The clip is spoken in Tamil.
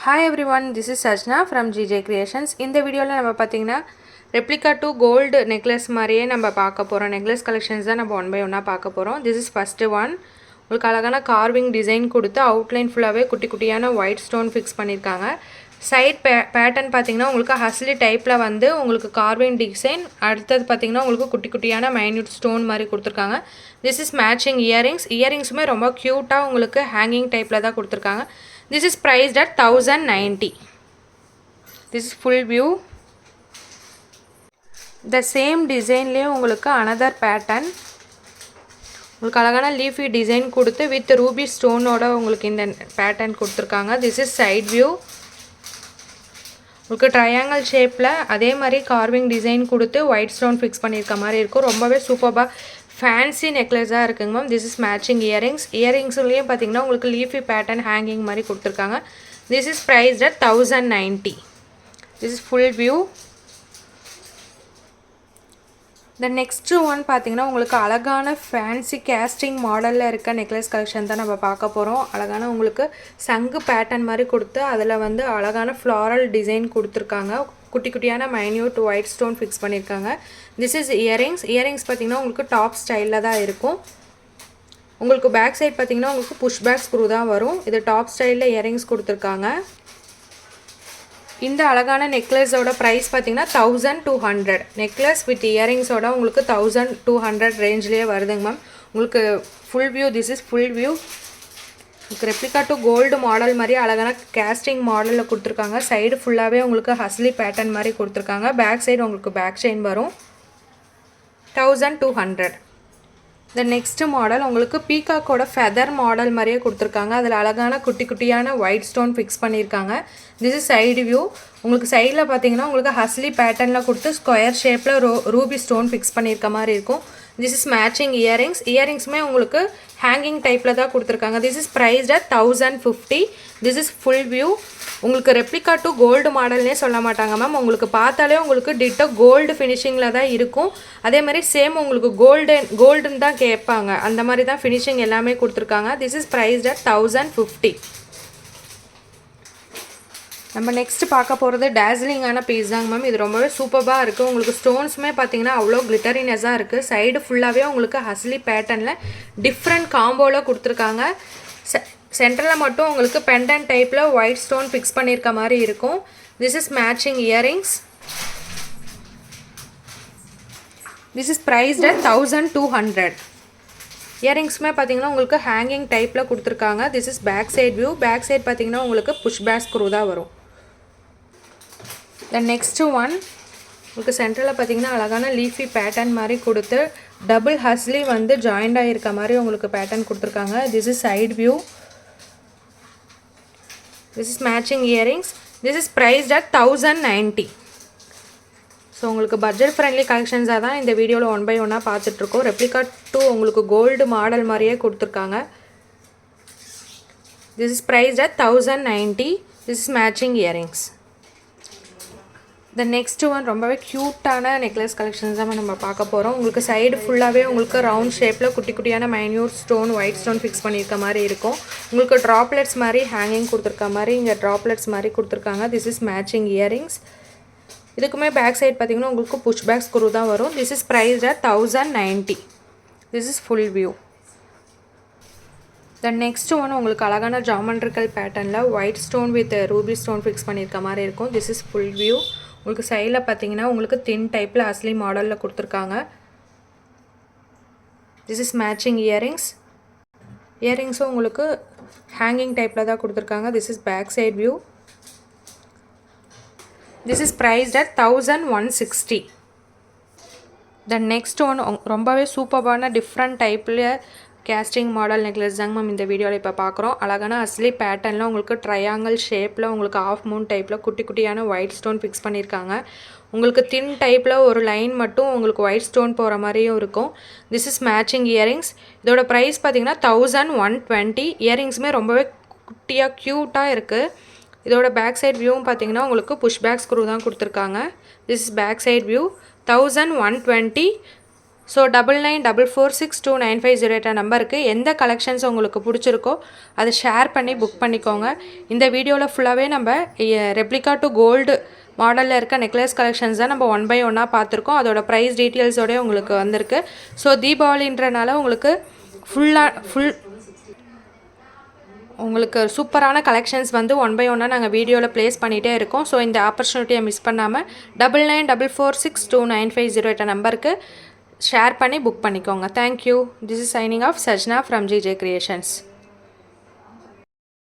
Hi everyone, this is Sajna from GJ Creations. இந்த வீடியோவில் நம்ம பார்த்தீங்கன்னா ரெப்ளிகா டு கோல்டு நெக்லஸ் மாதிரியே நம்ம பார்க்க போகிறோம். நெக்லஸ் கலெக்ஷன்ஸ் தான் நம்ம ஒன் பை ஒன்னாக பார்க்க போகிறோம். This is first one. உங்களுக்கு அழகான கார்விங் டிசைன் கொடுத்து அவுட்லைன் ஃபுல்லாகவே குட்டி குட்டியான ஒயிட் ஸ்டோன் ஃபிக்ஸ் பண்ணியிருக்காங்க. சைட் பேட்டர்ன் பார்த்தீங்கன்னா உங்களுக்கு ஹஸ்லி டைப்பில் வந்து உங்களுக்கு கார்விங் டிசைன், அடுத்தது பார்த்தீங்கன்னா உங்களுக்கு குட்டி குட்டியான மைன்யூட் ஸ்டோன் மாதிரி கொடுத்துருக்காங்க. திஸ் இஸ் மேட்சிங் இயரிங்ஸுமே ரொம்ப க்யூட்டாக உங்களுக்கு ஹேங்கிங் டைப்பில் தான் கொடுத்துருக்காங்க. This is priced at 1090. This is full view. The same design லே உங்களுக்கு another pattern. உங்களுக்கு அழகான leafy design கொடுத்து with ruby stone ஓட உங்களுக்கு இந்த pattern கொடுத்திருக்காங்க. This is side view. உங்களுக்கு triangle shapeல அதே மாதிரி carving design கொடுத்து white stone fix பண்ணிருக்க மாதிரி இருக்கும். ரொம்பவே சூப்பர்பா ஃபேன்சி நெக்லஸாக இருக்குங்க மேம். திஸ் இஸ் மேட்சிங் இயரிங்ஸ்லேயும் பார்த்தீங்கன்னா உங்களுக்கு லீஃபி பேட்டர்ன் ஹேங்கிங் மாதிரி கொடுத்துருக்காங்க. This is priced at 1090. This is full view. The next one பார்த்தீங்கன்னா உங்களுக்கு அழகான ஃபேன்சி கேஸ்டிங் மாடலில் இருக்க நெக்லஸ் கலெக்ஷன் தான் நம்ம பார்க்க போகிறோம். அழகான உங்களுக்கு சங்கு பேட்டர்ன் மாதிரி கொடுத்து அதில் வந்து அழகான ஃப்ளாரல் டிசைன் கொடுத்துருக்காங்க. குட்டி குட்டியான மைன்யூட் ஒயிட் ஸ்டோன் ஃபிக்ஸ் பண்ணியிருக்காங்க. திஸ் இஸ் இயரிங்ஸ் பார்த்தீங்கன்னா உங்களுக்கு டாப் ஸ்டைலில் தான் இருக்கும். உங்களுக்கு பேக் சைட் பார்த்தீங்கன்னா உங்களுக்கு புஷ் பேக் ஸ்க்ரூ தான் வரும். இது டாப் ஸ்டைலில் இயரிங்ஸ் கொடுத்துருக்காங்க. இந்த அழகான நெக்லஸோட ப்ரைஸ் பார்த்தீங்கன்னா 1200. நெக்லஸ் வித் இயரிங்ஸோட உங்களுக்கு 1200 ரேஞ்சிலே வருதுங்க மேம். உங்களுக்கு full view. This is full view. உங்களுக்கு ரெப்ளிகா டு கோல்டு மாடல் மாதிரி அழகான கேஸ்டிங் மாடலில் கொடுத்துருக்காங்க. சைடு ஃபுல்லாகவே உங்களுக்கு ஹஸ்லி பேட்டர்ன் மாதிரி கொடுத்துருக்காங்க. பேக் சைடு உங்களுக்கு பேக் செயின் வரும். 1200. இந்த நெக்ஸ்ட் மாடல் உங்களுக்கு பீகாக்கோட ஃபெதர் மாடல் மாதிரியே கொடுத்துருக்காங்க. அதில் அழகான குட்டி குட்டியான ஒயிட் ஸ்டோன் ஃபிக்ஸ் பண்ணியிருக்காங்க. This is side view. உங்களுக்கு சைடில் பார்த்தீங்கன்னா உங்களுக்கு ஹஸ்லி பேட்டர்னில் கொடுத்து ஸ்கொயர் ஷேப்பில் ரூபி ஸ்டோன் ஃபிக்ஸ் பண்ணியிருக்க மாதிரி இருக்கும். திஸ் இஸ் மேட்சிங் இயரிங்ஸுமே உங்களுக்கு ஹேங்கிங் டைப்பில் தான் கொடுத்துருக்காங்க. This is priced at 1050. This is full view. உங்களுக்கு ரெப்ளிகா டு கோல்டு மாடல்னே சொல்ல மாட்டாங்க மேம். உங்களுக்கு பார்த்தாலே உங்களுக்கு டிட்டோ கோல்டு ஃபினிஷிங்கில் தான் இருக்கும். அதே மாதிரி சேம் உங்களுக்கு கோல்டுன்னு தான் கேட்பாங்க. அந்த மாதிரி தான் ஃபினிஷிங் எல்லாமே கொடுத்துருக்காங்க. This is priced at 1050. நம்ம நெக்ஸ்ட் பார்க்க போகிறது டேஸ்லிங்கான பீஸ் தாங்க மேம். இது ரொம்பவே சூப்பராக இருக்குது. உங்களுக்கு ஸ்டோன்ஸுமே பார்த்தீங்கன்னா அவ்வளோ கிளிட்டரினஸாக இருக்குது. சைடு ஃபுல்லாகவே உங்களுக்கு ஹஸ்லி பேட்டர்னில் டிஃப்ரெண்ட் காம்போவில் கொடுத்துருக்காங்க. சென்டரில் மட்டும் உங்களுக்கு பெண்டன்ட் டைப்பில் ஒயிட் ஸ்டோன் ஃபிக்ஸ் பண்ணியிருக்க மாதிரி இருக்கும். This is matching earrings. This is priced at 1200. இயரிங்ஸுமே பார்த்தீங்கன்னா உங்களுக்கு ஹேங்கிங் டைப்பில் கொடுத்துருக்காங்க. This is back side view. Back side பார்த்தீங்கன்னா உங்களுக்கு புஷ் பேக் ஸ்க்ரூ தான் வரும். த நெக்ஸ்ட் ஒன் உங்களுக்கு சென்டரில் பார்த்தீங்கன்னா அழகான லீஃபி பேட்டர்ன் மாதிரி கொடுத்து டபுள் ஹஸ்லி வந்து ஜாயிண்ட் ஆகிருக்க மாதிரி உங்களுக்கு பேட்டர்ன் கொடுத்துருக்காங்க. This is side view. This is matching earrings. This is priced at 1090. So உங்களுக்கு பட்ஜெட் ஃப்ரெண்ட்லி கலெக்ஷன்ஸாக தான் இந்த வீடியோவில் ஒன் பை ஒன்னாக பார்த்துட்ருக்கோம். ரெப்ளிகா டு உங்களுக்கு கோல்டு மாடல் மாதிரியே கொடுத்துருக்காங்க. This is priced at 1090. This is matching earrings. The next one ரொம்பவே க்யூட்டான நெக்லஸ் கலெக்ஷன்ஸ் தான் நம்ம பார்க்க போகிறோம். உங்களுக்கு சைடு ஃபுல்லாகவே உங்களுக்கு ரவுண்ட் ஷேப்பில் குட்டி குட்டியான minute stone white stone fix பண்ணியிருக்க மாதிரி இருக்கும். உங்களுக்கு ட்ராப்லெட்ஸ் மாதிரி ஹேங்கிங் கொடுத்துருக்க மாதிரி இங்கே ட்ராப்லெட்ஸ் மாதிரி கொடுத்துருக்காங்க. This is matching earrings. இதுக்குமே பேக் சைட் பார்த்தீங்கன்னா உங்களுக்கு புஷ் பேக் ஸ்க்ரூ தான் வரும். This is priced at 1090. This is full view. The next one உங்களுக்கு அழகான ஜாமெண்ட்ரிக்கல் பேட்டர்னில் white stone with Ruby stone fix பண்ணியிருக்க மாதிரி இருக்கும். This is full view. உங்களுக்கு சைடில் பார்த்தீங்கன்னா உங்களுக்கு தின் டைப்பில் அஸ்லி மாடலில் கொடுத்துருக்காங்க. திஸ் இஸ் மேட்சிங் இயரிங்ஸும் உங்களுக்கு ஹேங்கிங் டைப்பில் தான் கொடுத்துருக்காங்க. This is back side view. This is priced at 1160. The next one ரொம்பவே சூப்பரான டிஃப்ரெண்ட் டைப்பில் கேஸ்டிங் மாடல் நெக்லஸ் தாங்க மேம் இந்த வீடியோவில் இப்போ பார்க்குறோம். அழகான அஸ்லி பேட்டர்னில் உங்களுக்கு ட்ரையாங்கிள் ஷேப்பில் உங்களுக்கு ஆஃப் மூன் டைப்பில் குட்டி குட்டியான ஒயிட் ஸ்டோன் ஃபிக்ஸ் பண்ணியிருக்காங்க. உங்களுக்கு தின் டைப்பில் ஒரு லைன் மட்டும் உங்களுக்கு ஒயிட் ஸ்டோன் போகிற மாதிரியும் இருக்கும். This is matching earrings. இதோட ப்ரைஸ் பார்த்தீங்கன்னா 1120. இயரிங்ஸுமே ரொம்பவே குட்டியாக க்யூட்டாக இருக்குது. இதோட பேக் சைட் வியூவும் பார்த்தீங்கன்னா உங்களுக்கு புஷ் பேக் ஸ்க்ரூ தான் கொடுத்துருக்காங்க. This is back side view. 1120. So 9944629508 நம்பருக்கு எந்த கலெக்ஷன்ஸ் உங்களுக்கு பிடிச்சிருக்கோ அதை ஷேர் பண்ணி புக் பண்ணிக்கோங்க. இந்த வீடியோவில் ஃபுல்லாகவே நம்ம ரெப்ளிகா டு கோல்டு மாடலில் இருக்க நெக்லஸ் கலெக்ஷன்ஸ் தான் நம்ம 1 by 1 பார்த்துருக்கோம். அதோட ப்ரைஸ் டீட்டெயில்ஸோடய உங்களுக்கு வந்திருக்கு. ஸோ தீபாவளின்றனால உங்களுக்கு உங்களுக்கு சூப்பரான கலெக்ஷன்ஸ் வந்து 1 by 1 நாங்கள் வீடியோவில் ப்ளேஸ் பண்ணிகிட்டே இருக்கோம். ஸோ இந்த ஆப்பர்ச்சுனிட்டியை மிஸ் பண்ணாமல் 9944629508 நம்பருக்கு ஷேர் பண்ணி புக் பண்ணிக்கோங்க. Thank you. This is signing off Sajna from GJ creations.